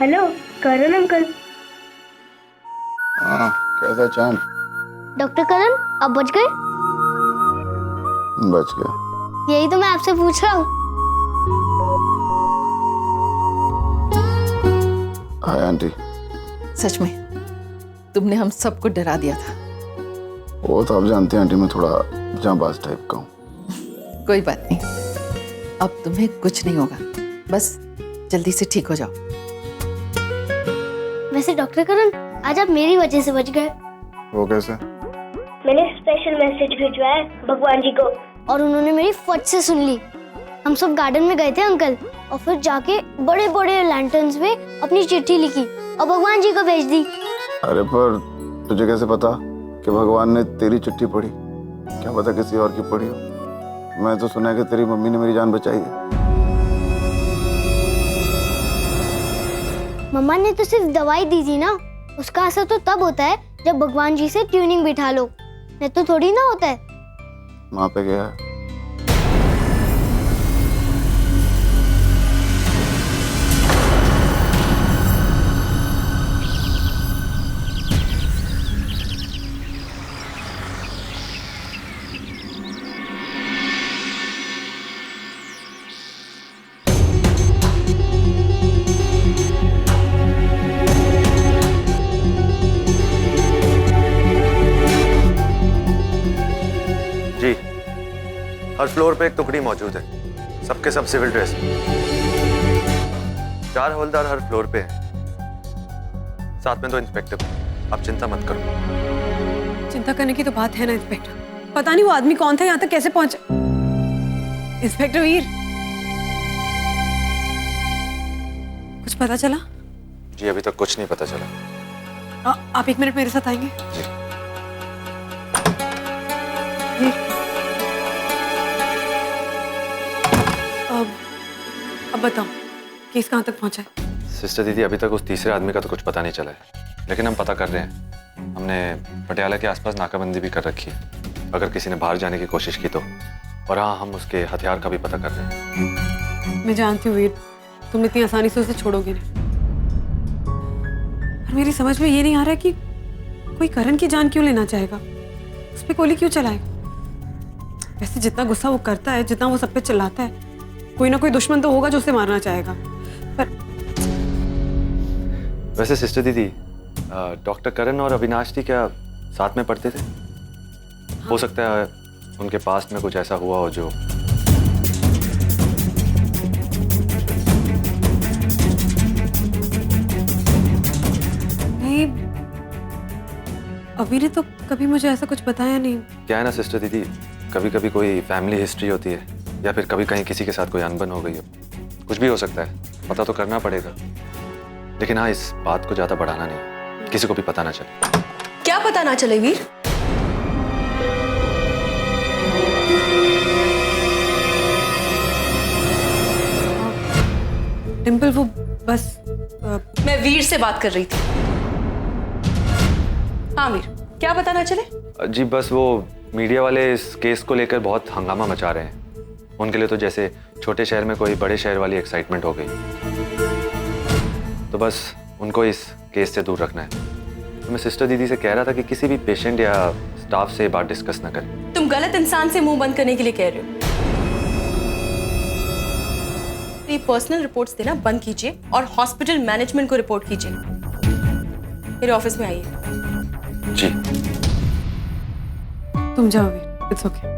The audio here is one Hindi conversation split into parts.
हेलो करण अंकल। हाँ कैसा चांद? डॉक्टर करण आप बच गए? बच गया। यही तो मैं आपसे पूछ रहा हूँ। Hi aunty. सच में तुमने हम सबको डरा दिया था। वो तो आप जानते हैं आंटी, मैं थोड़ा जांबाज टाइप का हूँ। कोई बात नहीं, अब तुम्हें कुछ नहीं होगा, बस जल्दी से ठीक हो जाओ। वैसे डॉक्टर करण आज आप मेरी वजह से बच गए। वो कैसे? मैंने स्पेशल मैसेज भिजवाया है भगवान जी को और उन्होंने मेरी फट से सुन ली। हम सब गार्डन में गए थे अंकल और फिर जाके बड़े बड़े लैंटर्न्स में अपनी चिट्ठी लिखी और भगवान जी को भेज दी। अरे पर तुझे कैसे पता कि भगवान ने तेरी चिट्ठी पढ़ी? क्या पता किसी और की पढ़ी हो। मैं तो सुना है कि तेरी मम्मी ने मेरी जान बचाई है। मम्मा ने तो सिर्फ दवाई दी थी ना, उसका असर तो तब होता है जब भगवान जी से ट्यूनिंग बिठा लो, नहीं तो थोड़ी ना होता है। वहाँ पे गया है। जी, हर फ्लोर पे एक टुकड़ी मौजूद है, सबके सब सिविल ड्रेस में। 4 हवलदार हर फ्लोर पे हैं, साथ में 2 इंस्पेक्टर। आप चिंता मत करो। चिंता करने की तो बात है ना इंस्पेक्टर। पता नहीं वो आदमी कौन था, यहाँ तक कैसे पहुंचे। इंस्पेक्टर वीर, कुछ पता चला? जी अभी तक कुछ नहीं पता चला। आप 1 मिनट मेरे साथ आएंगे? जी। वीर, अब बताओ केस कहाँ तक पहुंचा है? सिस्टर दीदी अभी तक उस तीसरे आदमी का तो कुछ पता नहीं चला है, लेकिन हम पता कर रहे हैं। हमने पटियाला के आसपास नाकाबंदी भी कर रखी है, अगर किसी ने बाहर जाने की कोशिश की तो। और हाँ, हम उसके हथियार का भी पता कर रहे हैं। मैं जानती हूँ वीर, तुम इतनी आसानी से उसे छोड़ोगे नहीं। पर मेरी समझ में ये नहीं आ रहा है कि कोई करण की जान क्यों लेना चाहेगा, उस पर गोली क्यों चलाएगा। वैसे जितना गुस्सा वो करता है, जितना वो सब पे चिल्लाता है, कोई ना कोई दुश्मन तो होगा जो उसे मारना चाहेगा। पर वैसे सिस्टर दीदी, डॉक्टर करण और अविनाश जी क्या साथ में पढ़ते थे? हो सकता है उनके पास्ट में कुछ ऐसा हुआ हो जो। नहीं, अभी ने तो कभी मुझे ऐसा कुछ बताया नहीं। क्या है ना सिस्टर दीदी, कभी कभी कोई फैमिली हिस्ट्री होती है, या फिर कभी कहीं किसी के साथ कोई अनबन हो गई हो, कुछ भी हो सकता है। पता तो करना पड़ेगा, लेकिन हाँ इस बात को ज्यादा बढ़ाना नहीं, किसी को भी पता ना चले। क्या पता ना चले वीर? डिम्पल वो बस मैं वीर से बात कर रही थी। हाँ वीर, क्या पता ना चले? जी बस वो मीडिया वाले इस केस को लेकर बहुत हंगामा मचा रहे हैं। उनके लिए तो जैसे छोटे शहर में कोई बड़े शहर वाली एक्साइटमेंट हो गई। तो बस उनको इस केस से दूर रखना है। तो मैं सिस्टर दीदी से कह रहा था कि किसी भी पेशेंट या स्टाफ से बात डिस्कस ना करें। तुम गलत इंसान से मुंह बंद करने के लिए कह रहे हो। ये पर्सनल रिपोर्ट्स देना बंद कीजिए और हॉस्पिटल मैनेजमेंट को रिपोर्ट कीजिए। मेरे ऑफिस में आइए। जी। तुम जाओ वीर, इट्स ओके।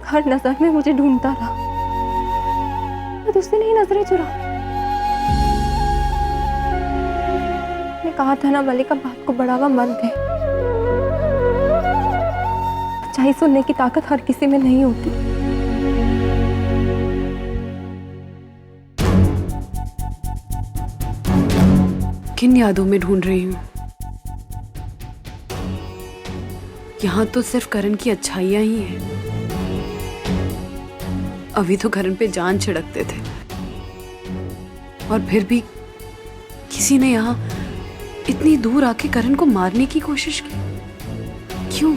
हर नजर में मुझे ढूंढता रहा, मैं तुझसे नहीं नजरें चुरा। मैं कहा था ना मलिका, बात को बढ़ावा मत दे। सच्चाई सुनने की ताकत हर किसी में नहीं होती। किन यादों में ढूंढ रही हूँ? यहाँ तो सिर्फ करण की अच्छाइयां ही हैं। अभी तो करण पे जान छिड़कते थे, और फिर भी किसी ने यहाँ इतनी दूर आके करण को मारने की कोशिश की। क्यों?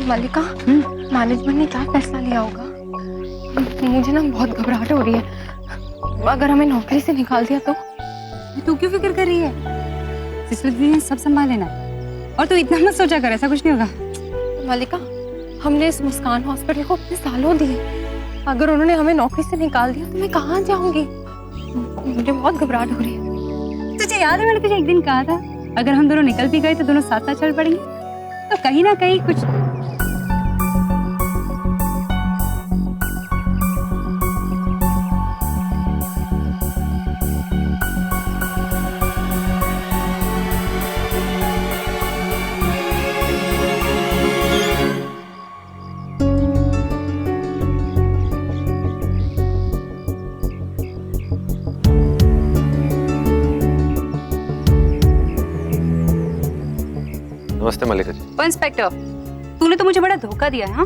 मलिका, मैनेजमेंट ने क्या फैसला लिया होगा? मुझे ना बहुत घबराहट हो रही है। अगर हमें नौकरी से निकाल दिया तो? तू क्यों फिक्र कर रही है? सिस्टर दीदी ने सब संभाल लेना है, और तू इतना मत सोचा कर, ऐसा कुछ नहीं होगा। मलिका, हमने इस मुस्कान हॉस्पिटल को इतने सालों दिए, अगर उन्होंने हमें नौकरी से निकाल दिया तो मैं कहाँ जाऊंगी? मुझे बहुत घबराहट हो रही है। तुझे याद है मैंने तुझे एक दिन कहा था, अगर हम दोनों निकल भी गए तो दोनों साथ साथ चल पड़ेंगे, तो कहीं ना कहीं कुछ। नमस्ते मल्लिका जी। ओ इंस्पेक्टर, तूने तो मुझे बड़ा धोखा दिया है। हाँ,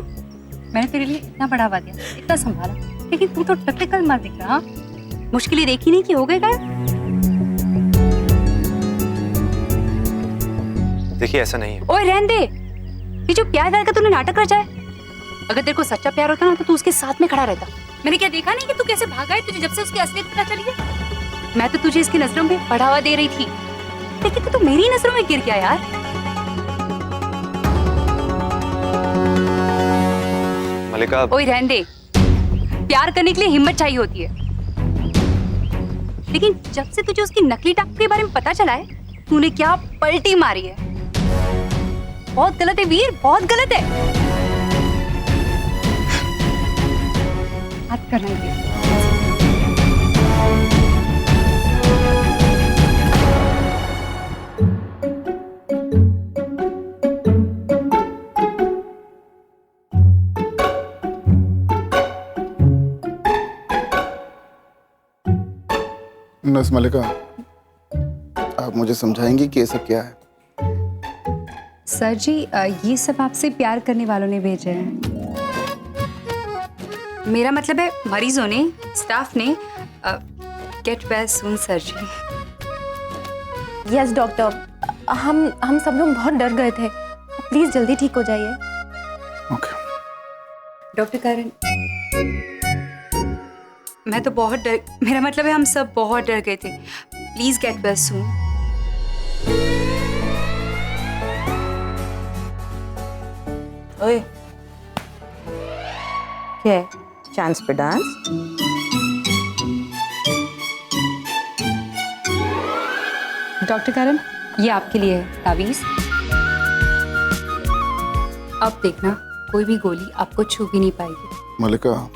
मैंने तेरे लिए इतना बढ़ावा दिया, इतना संभाला, लेकिन तू तो टेक्निकल मार दिख रहा। मुश्किलें देखी नहीं कि हो गए गायब। देखिए ऐसा नहीं है। ओए रहने दे, ये जो प्यार का तूने नाटक रचा है, अगर तेरे को सच्चा प्यार होता ना तो तू उसके साथ में खड़ा रहता। मैंने क्या देखा नहीं कि तू कैसे भागा है? तुझे जब से उसकी असलियत पता चली है। मैं तो तुझे इसकी नजरों में बढ़ावा दे रही थी, लेकिन तू तो मेरी नजरों में गिर गया यार। मल्लिका, ओए रहने दे, प्यार करने के लिए हिम्मत चाहिए होती है, लेकिन जब से तुझे उसकी नकली टाप के बारे में पता चला है, तूने क्या पलटी मारी है। बहुत गलत है वीर, बहुत गलत है। बात करना ही है। नर्स मल्लिका, आप मुझे समझाएंगी कि ये सब क्या है? सर जी, ये सब आपसे प्यार करने वालों ने भेजे हैं। मेरा मतलब है मरीजों ने, स्टाफ ने। गेट वेल सून सर जी। यस डॉक्टर, हम सब लोग बहुत डर गए थे, प्लीज जल्दी ठीक हो जाइए। ओके। डॉक्टर करण, मैं तो बहुत डर, मेरा मतलब है हम सब बहुत डर गए थे। Please get well soon. ओए, क्या है? चांस पे डांस? डॉक्टर करण, ये आपके लिए है तावीज। अब देखना, कोई भी गोली आपको छू भी नहीं पाएगी। मल्लिका,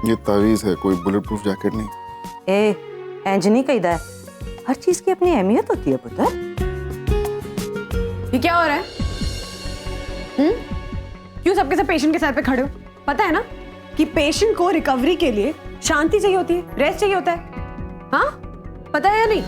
ये तावीज है, कोई बुलेट प्रूफ जैकेट नहीं। ए, इंज नहीं कहीदा है, हर चीज की अपनी अहमियत होती है पुत्र। ये क्या हो रहा है? क्यों सबके सब पेशेंट के सर पे खड़े हो? पता है ना कि पेशेंट को रिकवरी के लिए शांति चाहिए होती है, रेस्ट चाहिए होता है। हाँ, पता है या नहीं?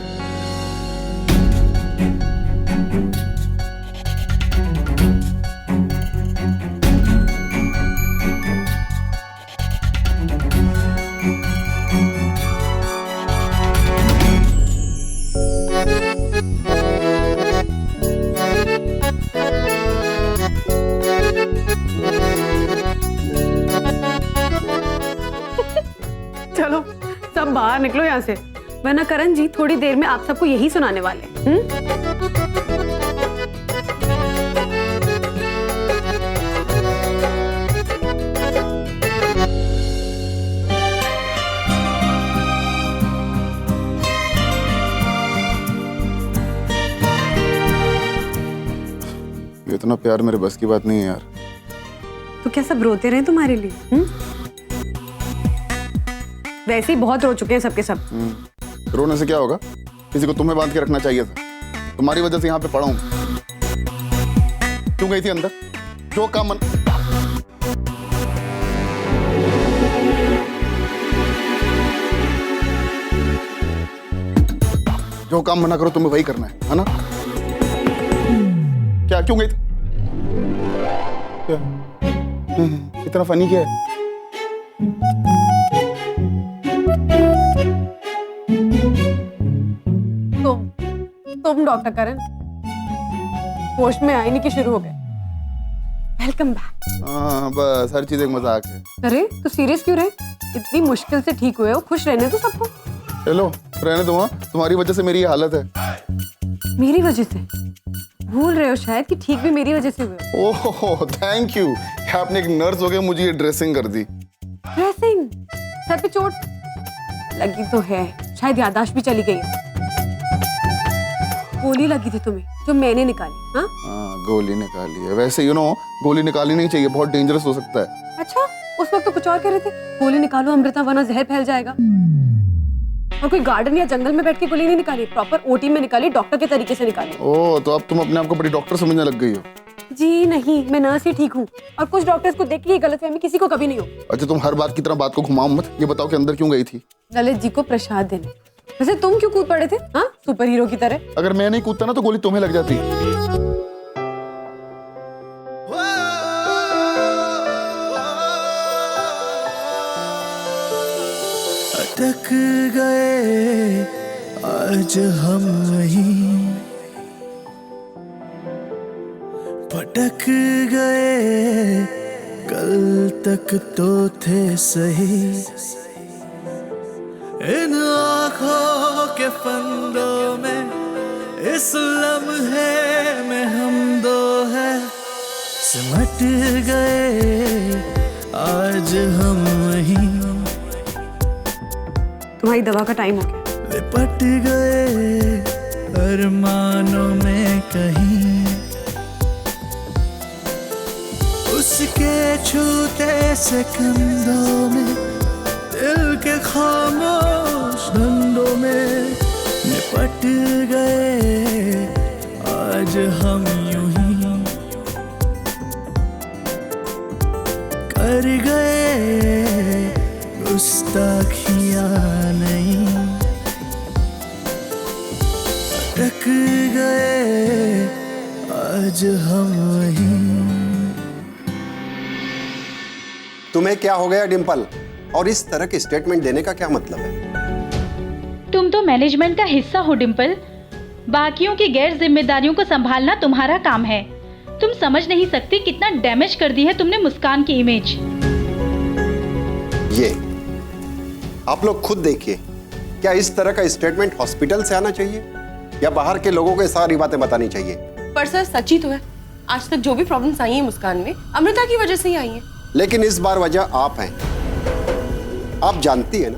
चलो सब बाहर निकलो यहाँ से, वरना करण जी थोड़ी देर में आप सबको यही सुनाने वाले हैं। ये इतना प्यार मेरे बस की बात नहीं है यार। तो क्या सब रोते रहे तुम्हारे लिए? वैसे ही बहुत रो चुके हैं सबके सब। रोने से क्या होगा? किसी को तुम्हें बांध के रखना चाहिए था। तुम्हारी वजह से यहाँ पे पड़ा हूँ। क्यों गई थी अंदर? जो काम मन जो काम मना करो तुम्हें वही करना है ना? क्या क्यों गई थी? क्या इतना फनी क्या है? तुम डॉक्टर करण होश में आने की शुरू हो गए। Welcome back. हाँ बस हर चीज एक मजाक है। अरे तो सीरियस क्यों रहे? इतनी मुश्किल से ठीक हुए हो, खुश रहने तो सबको। हेलो रहने दो। तुम्हारी वजह से मेरी ये हालत है। मेरी वजह से? भूल रहे हो शायद कि ठीक भी मेरी वजह से हुए। Oh thank you. आपने एक नर्स हो गए मुझे ये ड्रेसिंग कर दी। ड्रेसिंग? सर पे चोट लगी तो है, शायद याददाश्त भी चली गई है। गोली लगी थी तुम्हें जो मैंने निकाली। हाँ गोली निकाली है। वैसे गोली निकालनी नहीं चाहिए, बहुत डेंजरस हो सकता है। अच्छा उस वक्त तो कुछ और कह रहे थे, गोली निकालो अमृता वरना जहर फैल जाएगा। और कोई गार्डन या जंगल में बैठ के गोली नहीं निकाली, प्रॉपर ओटी में निकाली, डॉक्टर के तरीके से निकाली। ओह तो अब तुम अपने आप को बड़ी डॉक्टर समझने लग गई हो। जी नहीं, मैं नर्स ही ठीक हूँ। और कुछ डॉक्टर्स को देख के ये गलतफहमी किसी को कभी नहीं हो। अच्छा तुम हर बात की तरह बात को घुमाओ मत। ये बताओ कि अंदर क्यों गई थी? ललित जी को प्रसाद देने। वैसे तुम क्यों कूद पड़े थे? हाँ सुपर हीरो की तरह। अगर मैं नहीं कूदता ना तो गोली तुम्हें लग जाती। अटक गए आज हम वहीं, भटक गए कल तक तो थे सही। इन आँखों के फंदों में इस लम्हे में हम दो हैं, सिमट गए आज हम वहीं। तुम्हारी दवा का टाइम हो गया। लिपट गए अरमानों में कहीं, उसके छूते से कंधों में, दिल के खामोश धंधों में निपट गए आज हम यूं ही, कर गए गुस्ताखियां नहीं, अटक गए आज हम वहीं। तुम्हें क्या हो गया डिम्पल, और इस तरह के स्टेटमेंट देने का क्या मतलब है? तुम तो मैनेजमेंट का हिस्सा हो डिम्पल, बाकियों की गैर जिम्मेदारियों को संभालना तुम्हारा काम है। तुम समझ नहीं सकती कितना डैमेज कर दी है तुमने मुस्कान की इमेज। ये आप लोग खुद देखिए, क्या इस तरह का स्टेटमेंट हॉस्पिटल से आना चाहिए या बाहर के लोगों को सारी बातें बतानी चाहिए? पर सर सच ही तो है, आज तक जो भी प्रॉब्लम्स आई हैं मुस्कान में अमृता की वजह से ही आई हैं। लेकिन इस बार वजह आप हैं। आप जानती है ना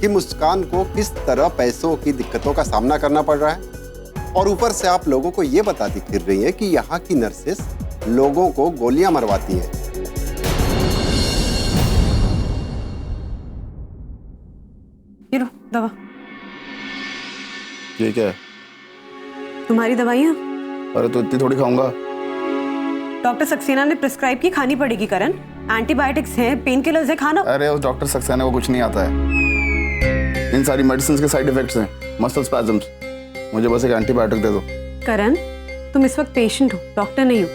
कि मुस्कान को किस तरह पैसों की दिक्कतों का सामना करना पड़ रहा है, और ऊपर से आप लोगों को यह बताती फिर रही है कि यहाँ की नर्सेस लोगों को गोलियां मरवाती हैं। ये लो दवा। ये क्या है? तुम्हारी दवाइयाँ। अरे तो इतनी थोड़ी खाऊंगा। डॉक्टर सक्सेना ने प्रिस्क्राइब की, खानी पड़ेगी करण। एंटीबायोटिक्स हैं, पेन किलर्स है, खाना। अरे उस डॉक्टर सक्सेना को कुछ नहीं आता है। इन सारी मेडिसिन के साइड इफेक्ट्स हैं, मसल स्पैज़म्स। मुझे बस एक एंटीबायोटिक दे दो। करण तुम इस वक्त पेशेंट हो, डॉक्टर नहीं हो।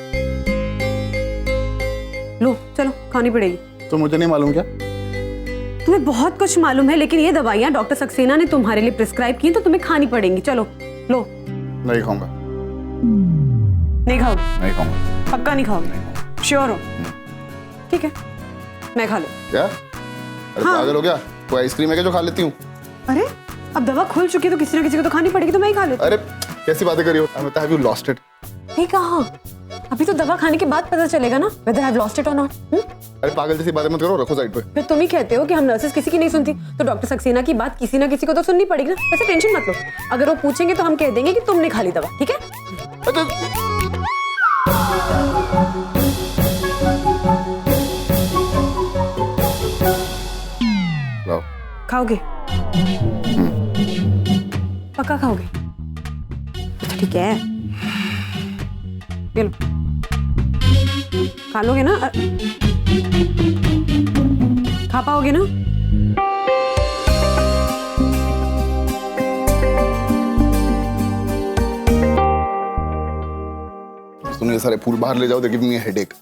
लो चलो, खानी पड़ेगी। तो मुझे नहीं मालूम क्या? तुम्हें बहुत कुछ मालूम है, लेकिन ये दवाइयाँ डॉक्टर सक्सेना ने तुम्हारे लिए प्रिस्क्राइब की तो तुम्हें खानी पड़ेंगी। चलो लो। नहीं खाऊंगा। नहीं खाओ? नहीं खाऊंगा। पक्का नहीं खाओगे? श्योर हो? ठीक है, मैं खा लूं। क्या? अरे हाँ। पागल हो गया? कोई आइसक्रीम है क्या जो खा लेती हूँ? अरे अब दवा खुल चुकी है तो किसी ना किसी को तो खानी पड़ेगी, तो मैं ही खा लेती हूँ। अरे कैसी बातें कर रही हो? Amrita, have you lost it? नहीं कहा, अभी तो दवा खाने के बाद पता चलेगा ना whether I've lost it or not। अरे पागल जैसी बातें मत करो, रखो साइड पे। फिर तुम ही कहते हो कि हम नर्सेस किसी की नहीं सुनती, तो डॉक्टर सक्सेना की बात किसी ना किसी को तो सुननी पड़ेगी ना। वैसे टेंशन मत लो, अगर वो पूछेंगे तो हम कह देंगे कि तुमने खा ली दवा, ठीक है? खाओगे? पक्का खाओगे? अच्छा ठीक है, ये लो, खा लोगे ना? खा पाओगे ना? तुम ये सारे फूल बाहर ले जाओ, they give me a headache.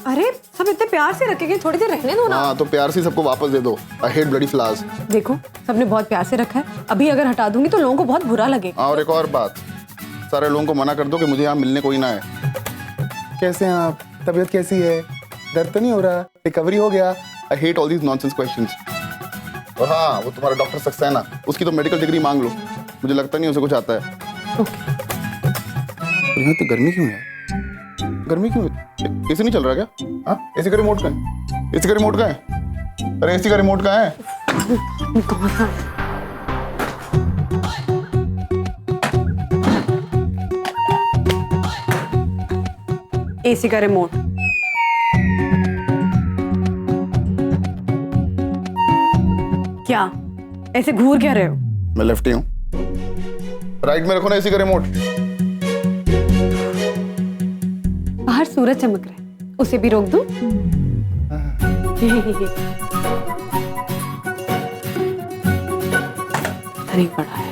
अरे सब इतने प्यार से रखे गए, थोड़ी देर रहने दो ना। हाँ तो प्यार से सबको वापस दे दो। I hate bloody flowers. देखो सबने बहुत प्यार से रखा है, अभी अगर हटा दूंगी तो लोगों को बहुत बुरा लगेगा। और एक और बात, सारे लोगों को मना कर दो कि मुझे यहाँ मिलने कोई ना है। कैसे हैं आप? तबीयत कैसी है? दर्द तो नहीं हो रहा? रिकवरी हो गया? I hate all these nonsense questions. और हाँ, वो तुम्हारा डॉक्टर सक्सेना, उसकी तो मेडिकल डिग्री मांग लो, मुझे लगता नहीं उसे कुछ आता है। यहाँ तो गर्मी क्यों है? गर्मी क्यों है? एसी नहीं चल रहा क्या? हाँ, एसी का रिमोट कहाँ है? एसी का रिमोट कहाँ है? अरे एसी का रिमोट कहाँ है? एसी का रिमोट। क्या ऐसे घूर क्या रहे हो? मैं लेफ्टी हूँ, राइट में रखो ना एसी का रिमोट। बाहर सूरज चमक रहा है, उसे भी रोक दूं? अरे बड़ा है।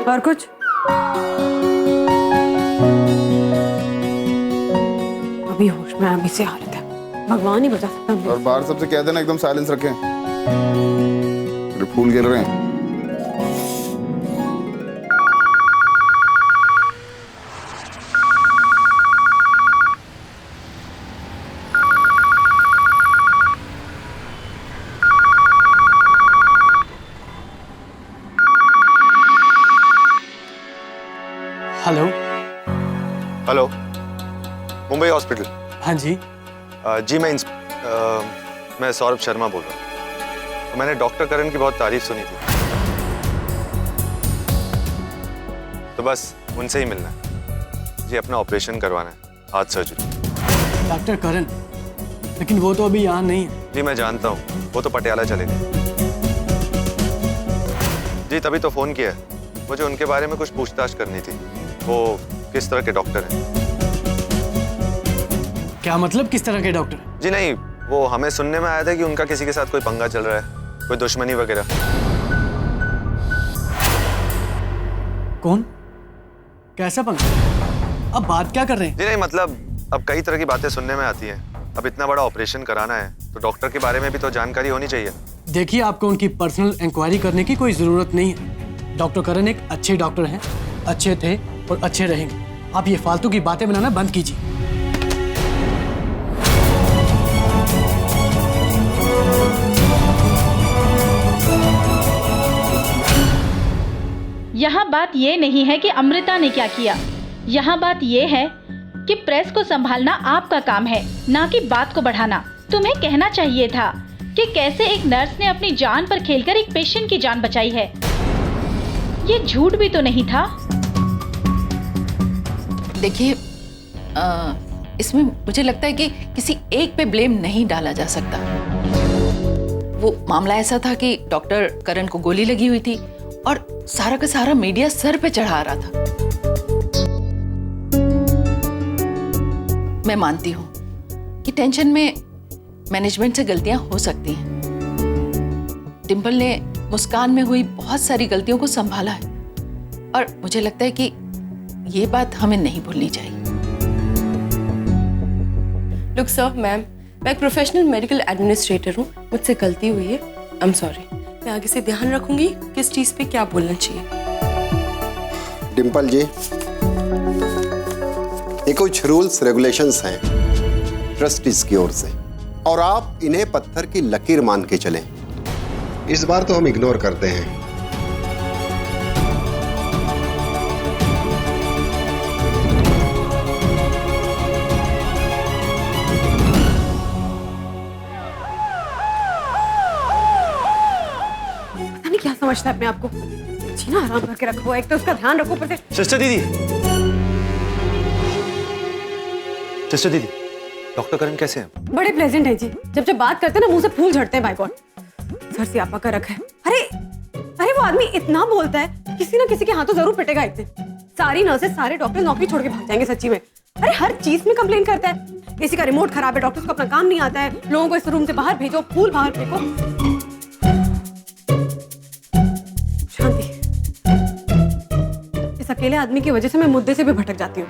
और कुछ? अभी होश में अभी से हालत है, भगवान ही बचा सकता है। और बाहर सबसे कह देना एकदम साइलेंस रखें, फूल गिर रहे हैं। हेलो। Hello, Mumbai hospital. हाँ जी। जी मैं सौरभ शर्मा बोल रहा हूँ। मैंने डॉक्टर करण की बहुत तारीफ सुनी थी, तो बस उनसे ही मिलना है जी। अपना ऑपरेशन करवाना है, हार्ट सर्जरी। डॉक्टर करण? लेकिन वो तो अभी यहाँ नहीं है। जी मैं जानता हूँ, वो तो पटियाला चले गए जी। तभी तो फोन किया है, मुझे उनके बारे में कुछ पूछताछ करनी थी। वो किस तरह के डॉक्टर हैं? क्या मतलब किस तरह के डॉक्टर? जी नहीं, वो हमें सुनने में आया था कि उनका किसी के साथ कोई पंगा चल रहा है, कोई दुश्मनी वगैरह। कौन? कैसा पंगा? अब बात क्या कर रहे हैं? जी नहीं, मतलब अब कई तरह की बातें सुनने में आती हैं। अब इतना बड़ा ऑपरेशन कराना है तो डॉक्टर के बारे में भी तो जानकारी होनी चाहिए। देखिए, आपको उनकी पर्सनल इंक्वायरी करने की कोई जरूरत नहीं है। डॉक्टर करण एक अच्छे डॉक्टर हैं, अच्छे थे और अच्छे रहेंगे। आप ये फालतू की बातें बनाना बंद कीजिए। यहाँ बात ये नहीं है कि अमृता ने क्या किया, यहाँ बात ये है कि प्रेस को संभालना आपका काम है, ना कि बात को बढ़ाना। तुम्हें कहना चाहिए था कि कैसे एक नर्स ने अपनी जान पर खेलकर एक पेशेंट की जान बचाई है। ये झूठ भी तो नहीं था। देखिए, इसमें मुझे लगता है कि किसी एक पे ब्लेम नहीं डाला जा सकता। वो मामला ऐसा था कि डॉक्टर करण को गोली लगी हुई थी और सारा का सारा मीडिया सर पे चढ़ा रहा था। मैं मानती हूँ कि टेंशन में मैनेजमेंट से गलतियां हो सकती हैं। डिंपल ने मुस्कान में हुई बहुत सारी गलतियों को संभाला है और मुझे लगता है कि ये बात हमें नहीं भूलनी चाहिए। लुक सर, मैम, मैं एक प्रोफेशनल मेडिकल एडमिनिस्ट्रेटर हूँ, मुझसे गलती हुई है, आई एम सॉरी। मैं आगे से ध्यान रखूंगी किस चीज पे क्या बोलना चाहिए। डिंपल जी, ये कुछ रूल्स रेगुलेशंस हैं ट्रस्टीज की ओर से, और आप इन्हें पत्थर की लकीर मान के चलें। इस बार तो हम इग्नोर करते हैं। पता नहीं क्या समझता है अपने आप को। जी ना, आराम करके रखो, एक तो उसका ध्यान रखो, ऊपर से। सिस्टर दीदी, डॉक्टर करण कैसे हैं? बड़े प्लेजेंट है जी, जब बात करते हैं ना मुंह से फूल झड़ते हैं। बाय गॉड, सर सियापा का रखा है। अरे वो आदमी इतना बोलता है, किसी ना किसी के हाथों जरूर पिटेगा एक दिन। सारी नर्सेस सारे डॉक्टर नौकरी छोड़ के भाग जाएंगे सच्ची में। अरे हर चीज में कंप्लेन करता है, किसी का रिमोट खराब है, डॉक्टर्स को अपना काम नहीं आता है, लोगों को इस रूम से बाहर भेजो, फूल बाहर फेंको। शांति, इस अकेले आदमी की वजह से मैं मुद्दे से भी भटक जाती हूँ।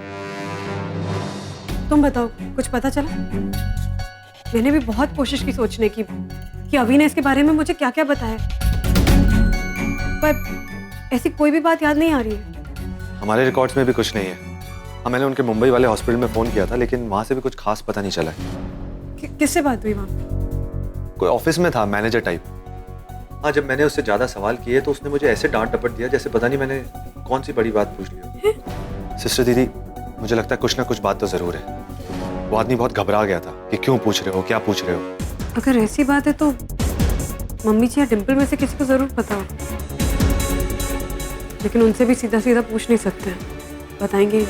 तुम बताओ, कुछ पता चला? मैंने भी बहुत कोशिश की सोचने की कि अभी ने इसके बारे में मुझे क्या क्या बताया, पर ऐसी कोई भी बात याद नहीं आ रही है। हमारे रिकॉर्ड्स में भी कुछ नहीं है। हाँ, मैंने उनके मुंबई वाले हॉस्पिटल में फोन किया था, लेकिन वहां से भी कुछ खास पता नहीं चला है। किससे बात हुई वहाँ? कोई ऑफिस में था, मैनेजर टाइप। हाँ, जब मैंने उससे ज्यादा सवाल किए तो उसने मुझे ऐसे डांट डपट दिया जैसे पता नहीं मैंने कौन सी बड़ी बात पूछ ली हो। सिस्टर दीदी, मुझे लगता है कुछ ना कुछ बात तो जरूर है। वो आदमी बहुत घबरा गया था कि क्यों पूछ रहे हो, क्या पूछ रहे हो। अगर ऐसी बात है तो मम्मी जी या डिम्पल में से किसी को जरूर पता हो, लेकिन उनसे भी सीधा सीधा पूछ नहीं सकते, बताएंगे।